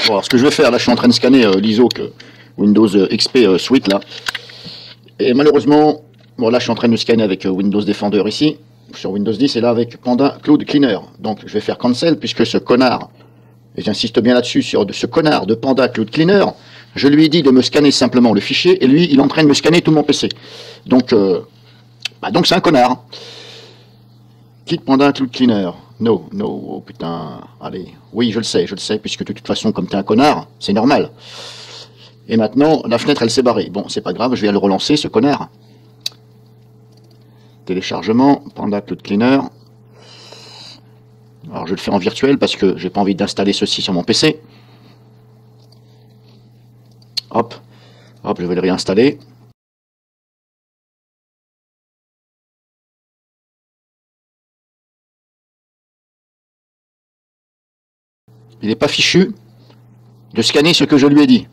Bon, alors, ce que je vais faire, là, je suis en train de scanner l'ISO que Windows XP Suite, là. Et malheureusement, bon, là, je suis en train de scanner avec Windows Defender ici, sur Windows 10, et là, avec Panda Cloud Cleaner. Donc, je vais faire cancel, puisque ce connard, et j'insiste bien là-dessus, sur ce connard de Panda Cloud Cleaner, je lui ai dit de me scanner simplement le fichier, et lui, il est en train de me scanner tout mon PC. Donc, donc c'est un connard. Quitte Panda Cloud Cleaner. No, oh putain, allez. Oui, je le sais, puisque de toute façon, comme t'es un connard, c'est normal. Et maintenant, la fenêtre, elle s'est barrée. Bon, c'est pas grave, je vais le relancer, ce connard. Téléchargement, Panda Cloud Cleaner. Alors, je le fais en virtuel parce que j'ai pas envie d'installer ceci sur mon PC. Hop, hop, je vais le réinstaller. Il n'est pas fichu de scanner ce que je lui ai dit.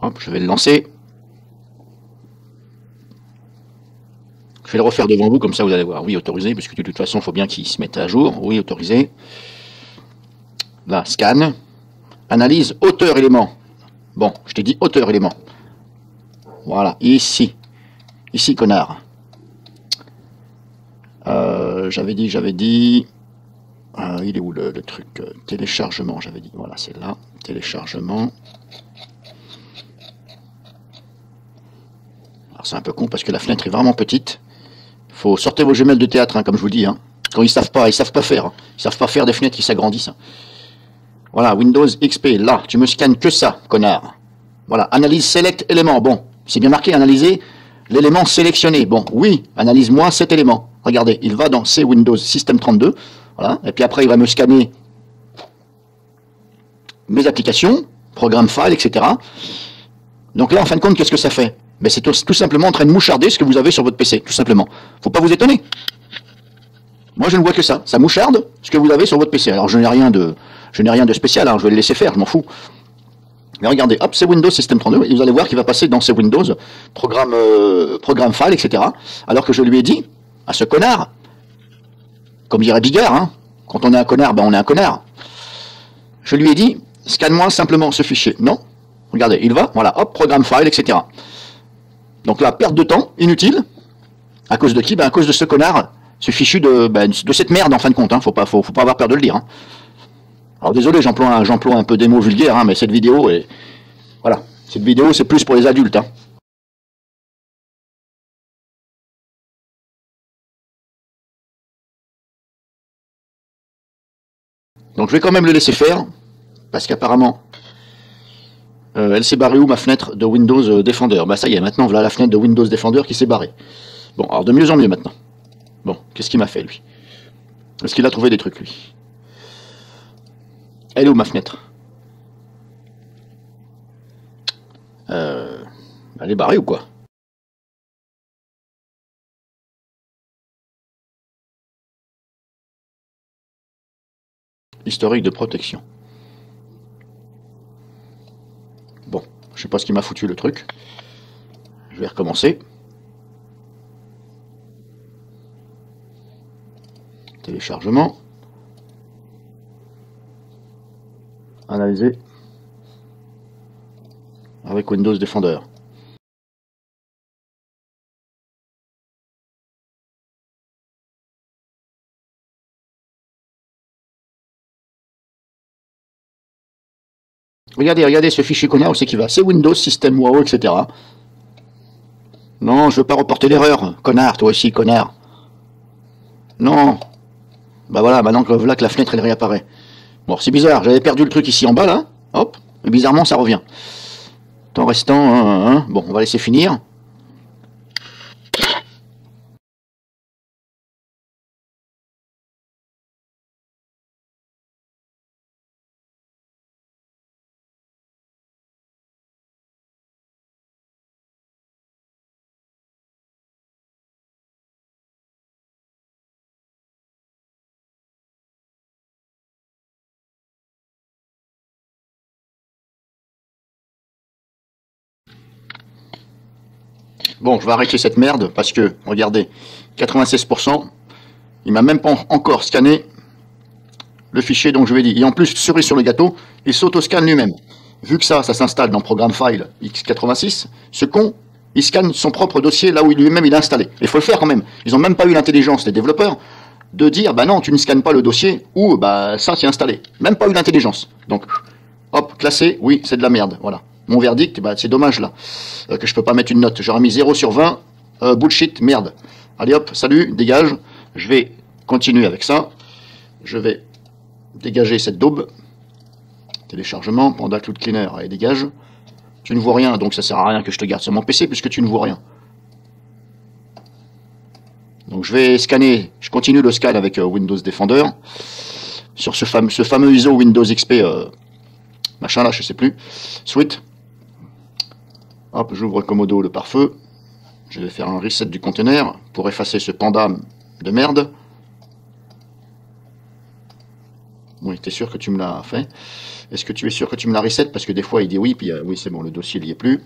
Hop, je vais le lancer. Je vais le refaire devant vous, comme ça vous allez voir. Oui, autorisé, puisque de toute façon, il faut bien qu'il se mette à jour. Oui, autorisé. Là, scan. Analyse hauteur-élément. Bon, je t'ai dit hauteur-élément. Voilà, ici. Ici, connard. J'avais dit... il est où le truc téléchargement, j'avais dit. Voilà, c'est là. Téléchargement. Alors, c'est un peu con parce que la fenêtre est vraiment petite. Faut sortir vos gemelles de théâtre, hein, comme je vous dis. Hein. Quand ils savent pas faire. Hein. Ils savent pas faire des fenêtres qui s'agrandissent. Hein. Voilà, Windows XP. Là, tu me scannes que ça, connard. Voilà, analyse select élément. Bon, c'est bien marqué, analyser l'élément sélectionné. Bon, oui, analyse-moi cet élément. Regardez, il va dans C Windows System 32. Voilà, et puis après, il va me scanner mes applications, programme file, etc. Donc là, en fin de compte, qu'est-ce que ça fait? Ben, c'est tout simplement en train de moucharder ce que vous avez sur votre PC, tout simplement. Faut pas vous étonner. Moi, je ne vois que ça. Ça moucharde ce que vous avez sur votre PC. Alors, je n'ai rien de spécial, hein, je vais le laisser faire, je m'en fous. Mais regardez, hop, c'est Windows System 32, et vous allez voir qu'il va passer dans ces Windows, programme file, etc. Alors que je lui ai dit, à ce connard, comme dirait Bigard, hein, quand on est un connard, ben on est un connard. Je lui ai dit, scanne-moi simplement ce fichier. Non, regardez, il va, voilà, hop, programme file, etc. Donc là, perte de temps, inutile. À cause de qui? Ben à cause de ce connard, ce fichu de cette merde en fin de compte. Hein. Faut pas avoir peur de le dire. Hein. Alors désolé, j'emploie un peu des mots vulgaires, hein, mais cette vidéo est... Voilà, cette vidéo c'est plus pour les adultes. Hein. Donc je vais quand même le laisser faire, parce qu'apparemment, elle s'est barrée où ma fenêtre de Windows Defender? Bah ça y est, maintenant voilà la fenêtre de Windows Defender qui s'est barrée. Bon, alors de mieux en mieux maintenant. Bon, qu'est-ce qu'il m'a fait lui? Est-ce qu'il a trouvé des trucs lui? Elle est où ma fenêtre? Elle est barrée ou quoi? Historique de protection. Bon, je sais pas ce qui m'a foutu le truc. Je vais recommencer. Téléchargement. Analyser. Avec Windows Defender. Regardez ce fichier connard, où c'est qu'il va? C'est Windows, System, WoW, etc. Non, je veux pas reporter l'erreur. Connard, toi aussi, connard. Non. Bah voilà, maintenant que la fenêtre, elle réapparaît. Bon, c'est bizarre, j'avais perdu le truc ici en bas, là. Hop, et bizarrement, ça revient. Temps restant, bon, on va laisser finir. Bon, je vais arrêter cette merde parce que, regardez, 96%, il m'a même pas encore scanné le fichier dont je vous ai dit. Et en plus, cerise sur le gâteau, il s'auto-scanne lui-même. Vu que ça s'installe dans Programme File x86, ce con, il scanne son propre dossier là où lui-même il a installé. Il faut le faire quand même. Ils n'ont même pas eu l'intelligence, les développeurs, de dire, bah non, tu ne scannes pas le dossier, ou bah ça c'est installé. Même pas eu l'intelligence. Donc, hop, classé, oui, c'est de la merde, voilà. Mon verdict, bah, c'est dommage là, que je peux pas mettre une note. J'aurais mis 0 sur 20, bullshit, merde. Allez hop, salut, dégage. Je vais continuer avec ça. Je vais dégager cette daube. Téléchargement, Panda Cloud Cleaner, allez, dégage. Tu ne vois rien, donc ça sert à rien que je te garde sur mon PC puisque tu ne vois rien. Donc je vais scanner, je continue le scan avec Windows Defender. Sur ce fameux ISO Windows XP, machin là, je sais plus. Suite. Hop, j'ouvre Komodo le pare-feu. Je vais faire un reset du conteneur pour effacer ce panda de merde. Oui, t'es sûr que tu me l'as fait? Est-ce que tu es sûr que tu me l'as reset? Parce que des fois il dit oui, puis oui c'est bon, le dossier il n'y est plus.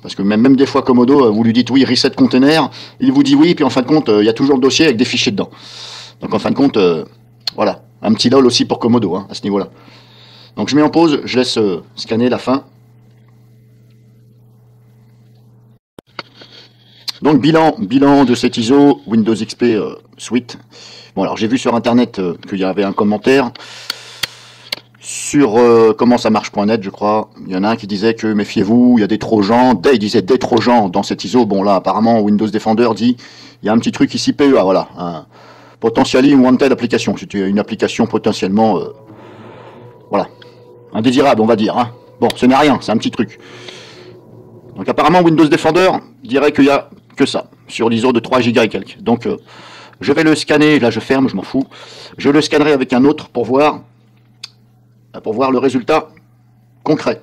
Parce que même des fois Komodo, vous lui dites oui, reset container, il vous dit oui, puis en fin de compte, il y a toujours le dossier avec des fichiers dedans. Donc en fin de compte, voilà, un petit lol aussi pour Komodo, hein, à ce niveau-là. Donc je mets en pause, je laisse scanner la fin. Donc bilan de cet ISO Windows XP Suite. Bon alors j'ai vu sur internet qu'il y avait un commentaire sur comment ça marche.net, je crois. Il y en a un qui disait que méfiez-vous, il y a des trojans. Il disait des trojans dans cet ISO. Bon là apparemment Windows Defender dit il y a un petit truc ici PEA, voilà, un Potentially Wanted Application. C'est une application potentiellement voilà, indésirable on va dire. Hein. Bon, ce n'est rien, c'est un petit truc. Donc apparemment Windows Defender dirait qu'il y a que ça, sur l'ISO de 3 Go et quelques. Donc je vais le scanner, là je ferme, je m'en fous. Je le scannerai avec un autre pour voir le résultat concret.